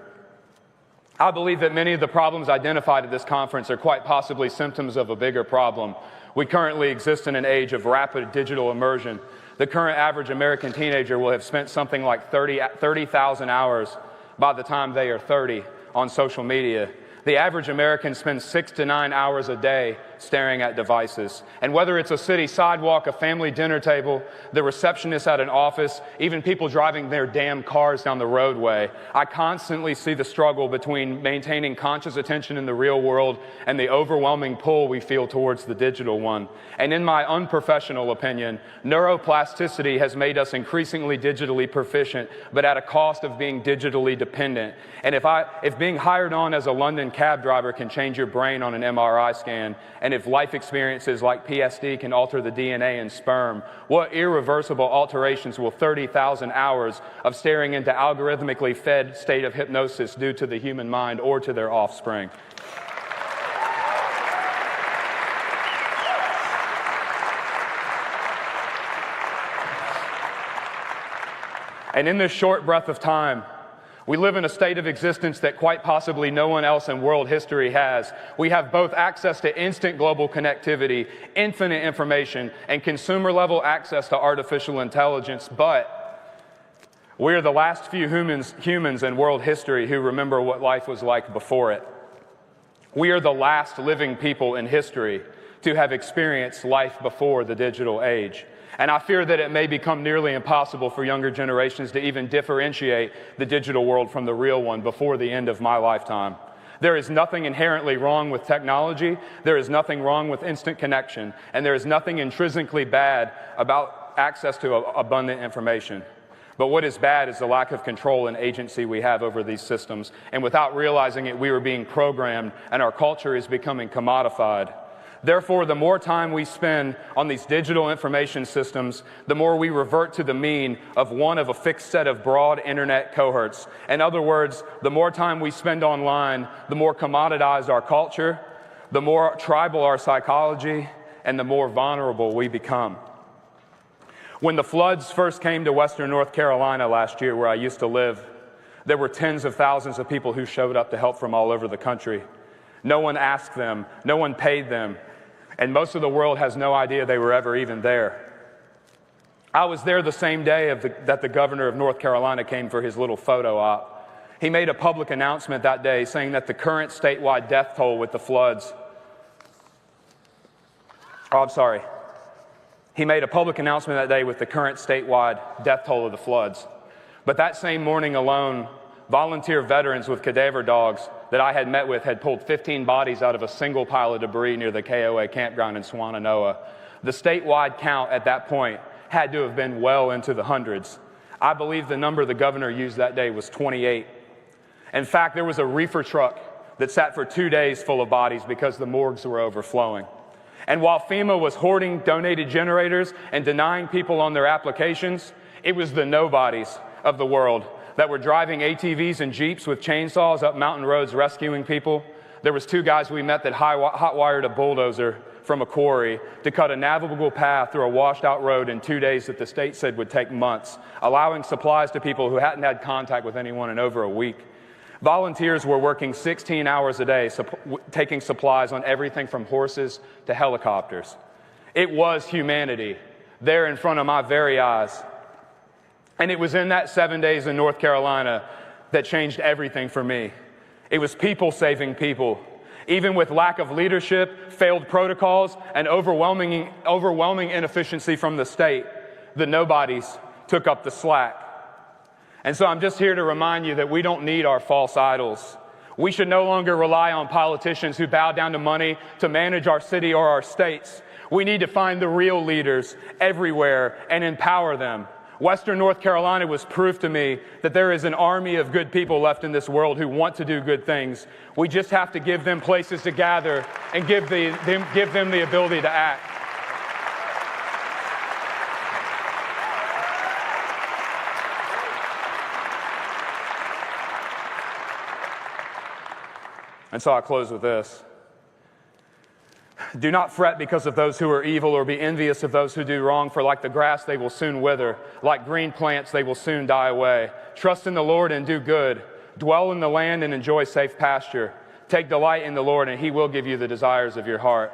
I believe that many of the problems identified at this conference are quite possibly symptoms of a bigger problem. We currently exist in an age of rapid digital immersion. The current average American teenager will have spent something like 30,000 hours by the time they are 30 on social media. The average American spends 6 to 9 hours a day staring at devices. And whether it's a city sidewalk, a family dinner table, the receptionist at an office, even people driving their damn cars down the roadway, I constantly see the struggle between maintaining conscious attention in the real world and the overwhelming pull we feel towards the digital one. And in my unprofessional opinion, neuroplasticity has made us increasingly digitally proficient, but at a cost of being digitally dependent. And if being hired on as a London cab driver can change your brain on an MRI scan, and if life experiences like PSD can alter the DNA in sperm, what irreversible alterations will 30,000 hours of staring into algorithmically fed state of hypnosis do to the human mind or to their offspring? And in this short breath of time, we live in a state of existence that quite possibly no one else in world history has. We have both access to instant global connectivity, infinite information, and consumer-level access to artificial intelligence, but we are the last few humans in world history who remember what life was like before it. We are the last living people in history to have experienced life before the digital age. And I fear that it may become nearly impossible for younger generations to even differentiate the digital world from the real one before the end of my lifetime. There is nothing inherently wrong with technology, there is nothing wrong with instant connection, and there is nothing intrinsically bad about access to abundant information. But what is bad is the lack of control and agency we have over these systems, and without realizing it, we are being programmed, and our culture is becoming commodified. Therefore, the more time we spend on these digital information systems, the more we revert to the mean of one of a fixed set of broad internet cohorts. In other words, the more time we spend online, the more commoditized our culture, the more tribal our psychology, and the more vulnerable we become. When the floods first came to Western North Carolina last year, where I used to live, there were tens of thousands of people who showed up to help from all over the country. No one asked them, no one paid them, and most of the world has no idea they were ever even there. I was there the same day that the governor of North Carolina came for his little photo op. He made a public announcement that day saying that the current statewide death toll with the floods... He made a public announcement that day with the current statewide death toll of the floods. But that same morning alone, volunteer veterans with cadaver dogs that I had met with had pulled 15 bodies out of a single pile of debris near the KOA campground in Swannanoa. The statewide count at that point had to have been well into the hundreds. I believe the number the governor used that day was 28. In fact, there was a reefer truck that sat for 2 days full of bodies because the morgues were overflowing. And while FEMA was hoarding donated generators and denying people on their applications, it was the nobodies of the world that were driving ATVs and Jeeps with chainsaws up mountain roads rescuing people. There was 2 guys we met that hot-wired a bulldozer from a quarry to cut a navigable path through a washed-out road in 2 days that the state said would take months, allowing supplies to people who hadn't had contact with anyone in over a week. Volunteers were working 16 hours a day, taking supplies on everything from horses to helicopters. It was humanity, there in front of my very eyes. And it was in that 7 days in North Carolina that changed everything for me. It was people saving people. Even with lack of leadership, failed protocols, and overwhelming inefficiency from the state, the nobodies took up the slack. And so I'm just here to remind you that we don't need our false idols. We should no longer rely on politicians who bow down to money to manage our city or our states. We need to find the real leaders everywhere and empower them. Western North Carolina was proof to me that there is an army of good people left in this world who want to do good things. We just have to give them places to gather and give them the ability to act. And so I close with this. Do not fret because of those who are evil, or be envious of those who do wrong, for like the grass they will soon wither, like green plants they will soon die away. Trust in the Lord and do good. Dwell in the land and enjoy safe pasture. Take delight in the Lord, and He will give you the desires of your heart.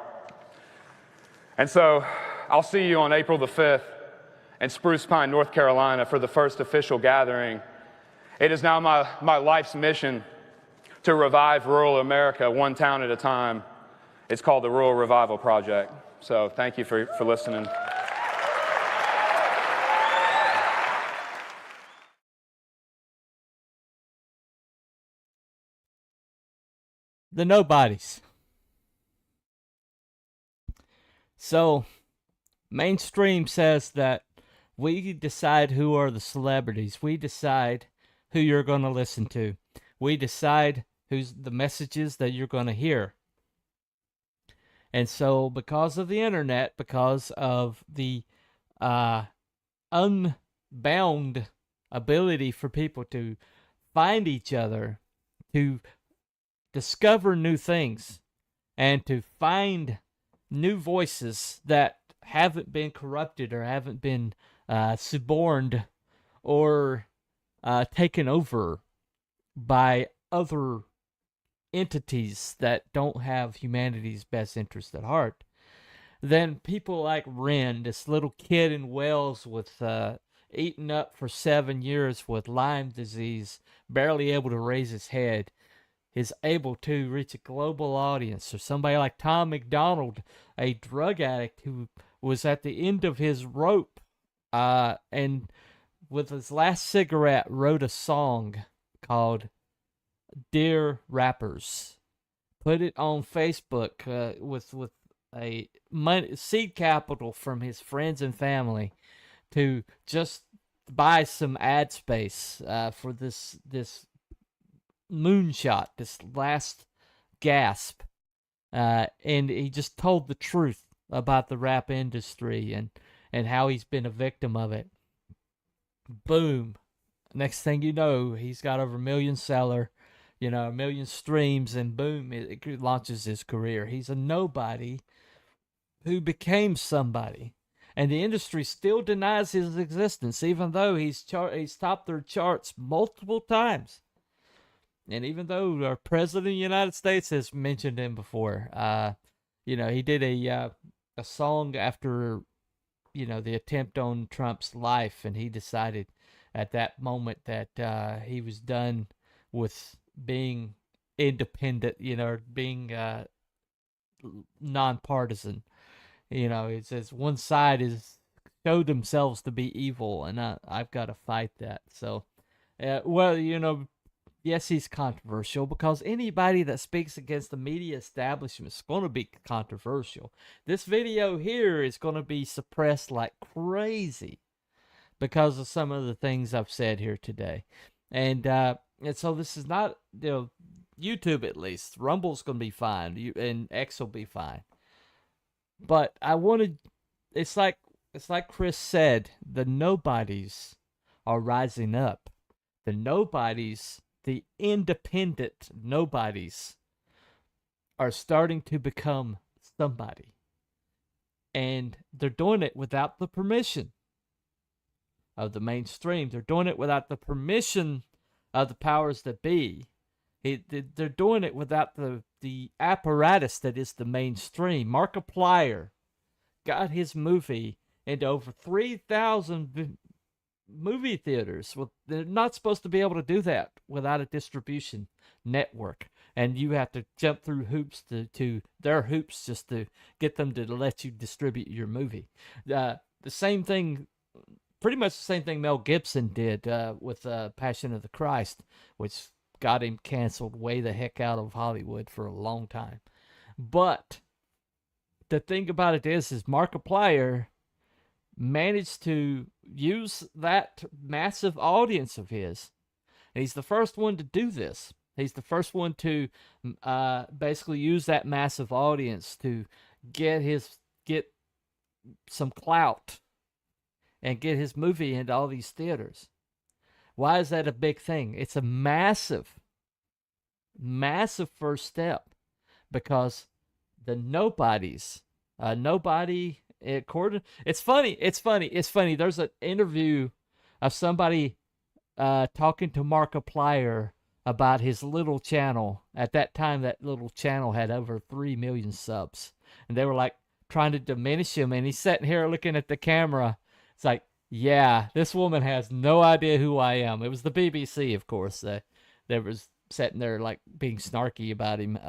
And so I'll see you on April the 5th in Spruce Pine, North Carolina, for the first official gathering. It is now my life's mission to revive rural America one town at a time. It's called the Rural Revival Project. So thank you for listening. The nobodies. So, mainstream says that we decide who are the celebrities. We decide who you're going to listen to. We decide who's the messages that you're going to hear. And so, because of the internet, because of the unbound ability for people to find each other, to discover new things, and to find new voices that haven't been corrupted or haven't been suborned or taken over by other entities that don't have humanity's best interest at heart, then people like Ren, this little kid in Wales with eaten up for 7 years with Lyme disease, barely able to raise his head, is able to reach a global audience. Or somebody like Tom McDonald, a drug addict who was at the end of his rope and with his last cigarette wrote a song called Dear Rappers. Put it on Facebook with a seed capital from his friends and family to just buy some ad space for this moonshot, this last gasp. And he just told the truth about the rap industry and how he's been a victim of it. Boom. Next thing you know, he's got over 1 million seller, 1 million streams, and boom, it launches his career. He's a nobody who became somebody. And the industry still denies his existence, even though he's topped their charts multiple times. And even though our President of the United States has mentioned him before, he did a song after, the attempt on Trump's life, and he decided at that moment that he was done with being independent, being nonpartisan. It says one side showed themselves to be evil, and I've got to fight that. So, yes, he's controversial because anybody that speaks against the media establishment is going to be controversial. This video here is going to be suppressed like crazy because of some of the things I've said here today. And so this is not, YouTube at least. Rumble's going to be fine, and X will be fine. But I wanted, it's like Chris said, the nobodies are rising up. The nobodies, the independent nobodies, are starting to become somebody. And they're doing it without the permission of the mainstream. They're doing it without the permission of the powers that be. They're doing it without the apparatus that is the mainstream. Markiplier got his movie into over 3,000 movie theaters. Well, they're not supposed to be able to do that without a distribution network. And you have to jump through hoops to their hoops just to get them to let you distribute your movie. The same thing, pretty much the same thing Mel Gibson did with Passion of the Christ, which got him canceled way the heck out of Hollywood for a long time. But the thing about it is Markiplier managed to use that massive audience of his. And he's the first one to do this. He's the first one to basically use that massive audience to get some clout and get his movie into all these theaters. Why is that a big thing? It's a massive, massive first step, because the nobodies, it's funny. There's an interview of somebody talking to Markiplier about his little channel. At that time, that little channel had over 3 million subs. And they were like trying to diminish him. And he's sitting here looking at the camera. It's like, yeah, this woman has no idea who I am. It was the BBC, of course. They was sitting there like being snarky about him.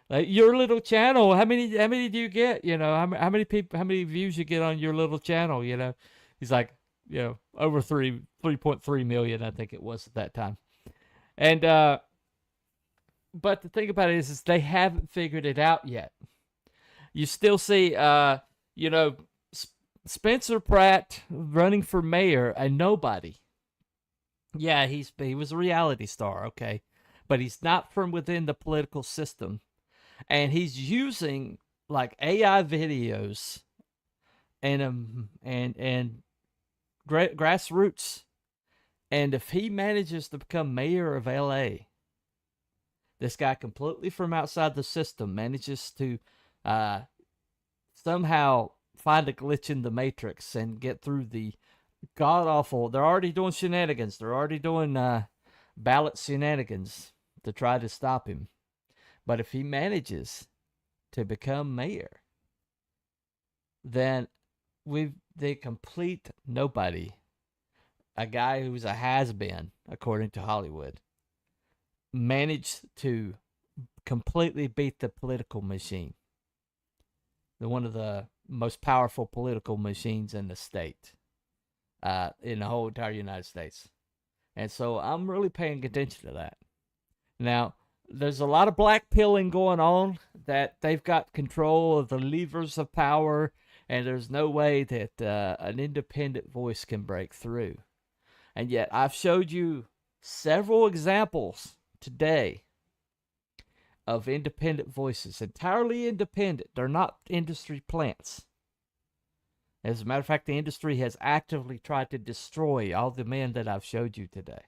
Like, your little channel, how many do you get? You know, how many views you get on your little channel? You know, he's like, you know, over 3.3 million, I think it was at that time. And but the thing about it is they haven't figured it out yet. You still see, you know, Spencer Pratt running for mayor, a nobody. Yeah, he was a reality star, okay, but he's not from within the political system. And he's using like AI videos and grassroots. And if he manages to become mayor of LA, this guy completely from outside the system manages to somehow find a glitch in the matrix and get through the god awful. They're already doing shenanigans. They're already doing ballot shenanigans to try to stop him. But if he manages to become mayor, then the complete nobody, a guy who's a has-been, according to Hollywood, managed to completely beat the political machine. One of the most powerful political machines in the state, in the whole entire United States. And so I'm really paying attention to that. Now, there's a lot of black pilling going on, that they've got control of the levers of power, and there's no way that an independent voice can break through. And yet I've showed you several examples today of independent voices, entirely independent. They're not industry plants. As a matter of fact, the industry has actively tried to destroy all the men that I've showed you today.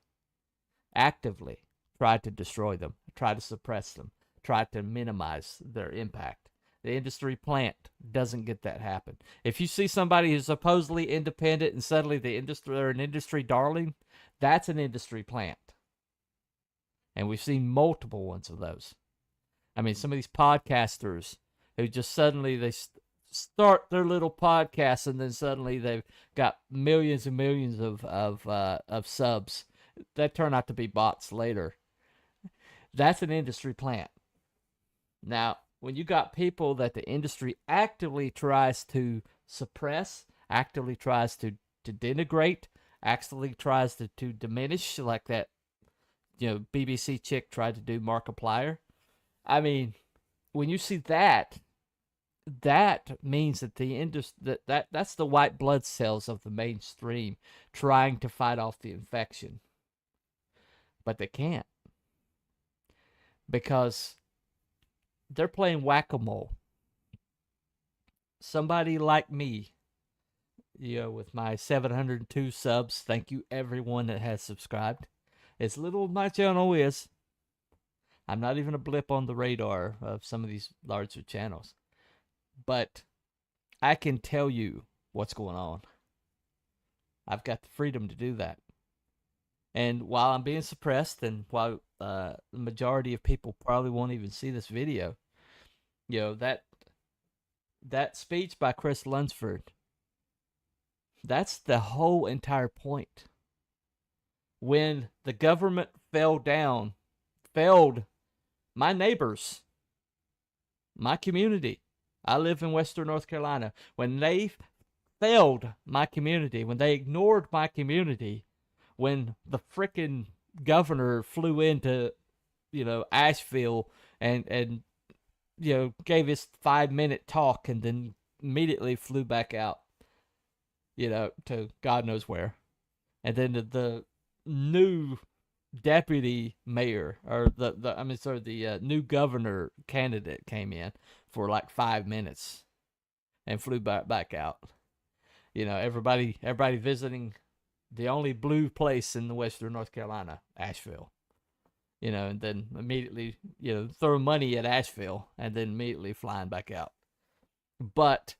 Actively tried to destroy them, tried to suppress them, tried to minimize their impact. The industry plant doesn't get that happen. If you see somebody who's supposedly independent and suddenly they're an industry darling, that's an industry plant. And we've seen multiple ones of those. I mean, some of these podcasters who just suddenly they start their little podcast and then suddenly they've got millions and millions of subs that turn out to be bots later. That's an industry plant. Now, when you got people that the industry actively tries to suppress, actively tries to denigrate, actively tries to diminish, like that, you know, BBC chick tried to do Markiplier. I mean, when you see that, that means that the industry that's the white blood cells of the mainstream trying to fight off the infection. But they can't. Because they're playing whack-a-mole. Somebody like me, you know, with my 702 subs, thank you everyone that has subscribed. As little as my channel is, I'm not even a blip on the radar of some of these larger channels. But I can tell you what's going on. I've got the freedom to do that. And while I'm being suppressed, and while the majority of people probably won't even see this video, you know, that speech by Chris Lunsford, that's the whole entire point. When the government failed my neighbors, my community. I live in Western North Carolina. When they failed my community, when they ignored my community, when the frickin' governor flew into, you know, Asheville and you know, gave his 5-minute talk and then immediately flew back out. to God knows where. And then the new deputy mayor, or the new governor candidate came in for like 5 minutes and flew back out. Everybody visiting the only blue place in the western North Carolina, Asheville. And then immediately, throw money at Asheville and then immediately flying back out. But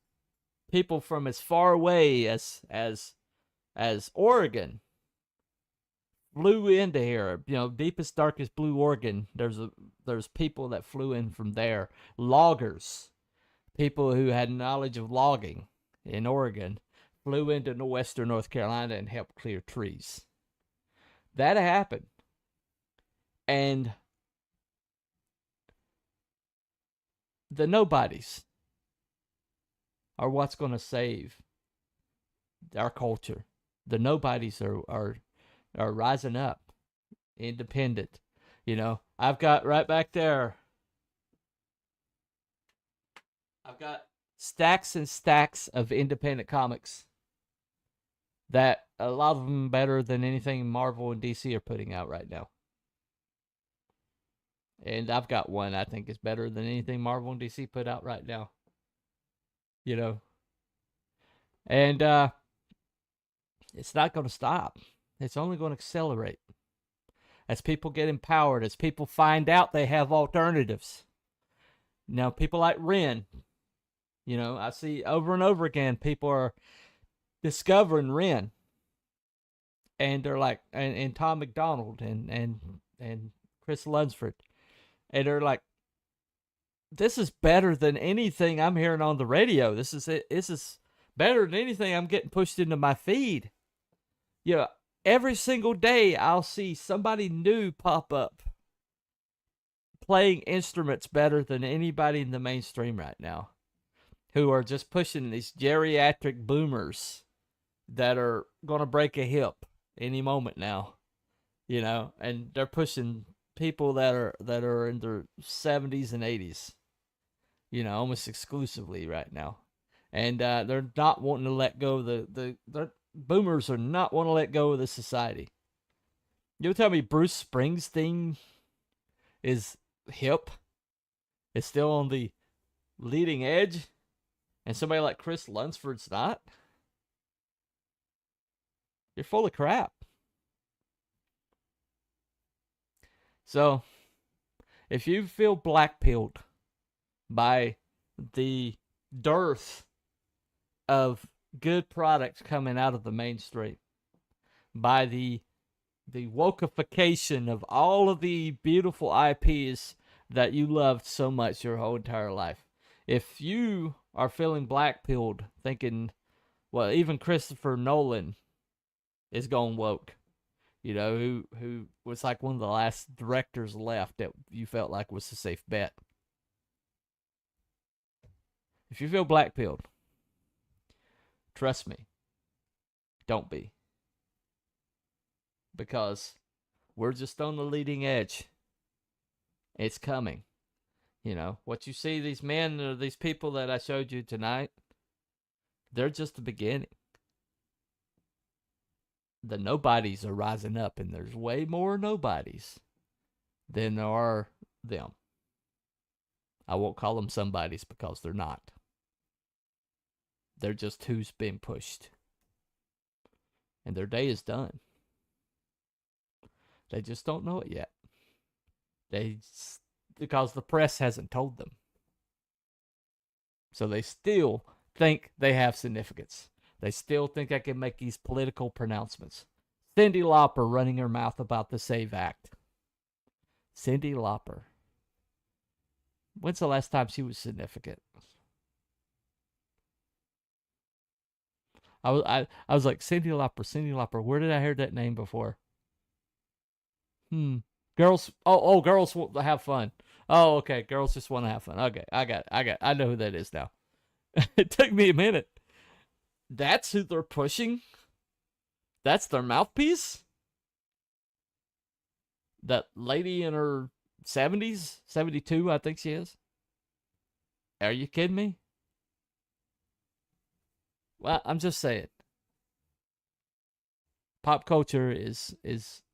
people from as far away as Oregon flew into here. Deepest, darkest blue Oregon. There's people that flew in from there. Loggers, people who had knowledge of logging in Oregon, flew into western North Carolina and helped clear trees. That happened. And the nobodies are what's going to save our culture. The nobodies are rising up, independent. I've got right back there, I've got stacks and stacks of independent comics that a lot of them better than anything Marvel and DC are putting out right now. And I've got one I think is better than anything Marvel and DC put out right now. And it's not going to stop. It's only going to accelerate. As people get empowered, as people find out they have alternatives. Now, people like Ren, I see over and over again, people are discovering Ren. And they're like, and Tom McDonald and Chris Lunsford. And they're like, this is better than anything I'm hearing on the radio. This is better than anything I'm getting pushed into my feed. Every single day I'll see somebody new pop up playing instruments better than anybody in the mainstream right now, who are just pushing these geriatric boomers that are going to break a hip any moment now, and they're pushing people that are in their 70s and 80s, almost exclusively right now. And they're not wanting to let go of the boomers are not wanting to let go of the society. You'll tell me Bruce Springsteen is hip, is still on the leading edge, and somebody like Chris Lunsford's not? You're full of crap. So, if you feel blackpilled by the dearth of good products coming out of the mainstream, by the wokeification of all of the beautiful IPs that you loved so much your whole entire life, if you are feeling blackpilled, thinking, well, even Christopher Nolan is going woke, who was like one of the last directors left that you felt like was a safe bet. If you feel blackpilled, trust me, don't be. Because we're just on the leading edge. It's coming. What you see, these men or these people that I showed you tonight, they're just the beginning. The nobodies are rising up, and there's way more nobodies than there are them. I won't call them somebodies because they're not. They're just who's been pushed. And their day is done. They just don't know it yet. Because the press hasn't told them. So they still think they have significance. They still think I can make these political pronouncements. Cyndi Lauper running her mouth about the SAVE Act. Cyndi Lauper. When's the last time she was significant? I was like, Cyndi Lauper. Where did I hear that name before? Girls. Oh, girls want to have fun. Oh, okay. Girls just want to have fun. Okay, I got it. I know who that is now. It took me a minute. That's who they're pushing? That's their mouthpiece? That lady in her 70s? 72, I think she is. Are you kidding me? Well, I'm just saying. Pop culture is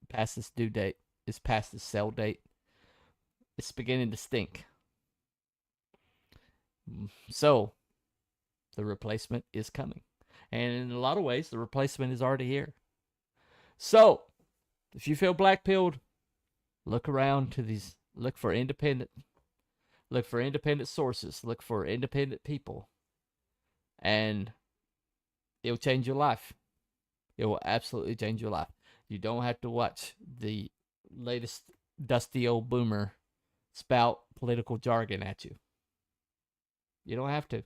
past its due date. It's past its sell date. It's beginning to stink. So, the replacement is coming. And in a lot of ways, the replacement is already here. So, if you feel black-pilled, look around to these, look for independent sources, look for independent people, and it'll change your life. It will absolutely change your life. You don't have to watch the latest dusty old boomer spout political jargon at you. You don't have to.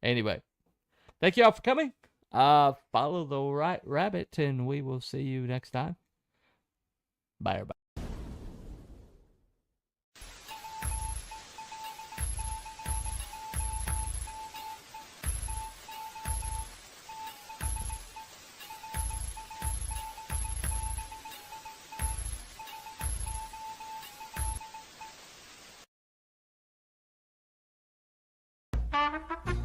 Anyway, thank you all for coming. Follow the right rabbit, and we will see you next time. Bye, everybody. Thank you.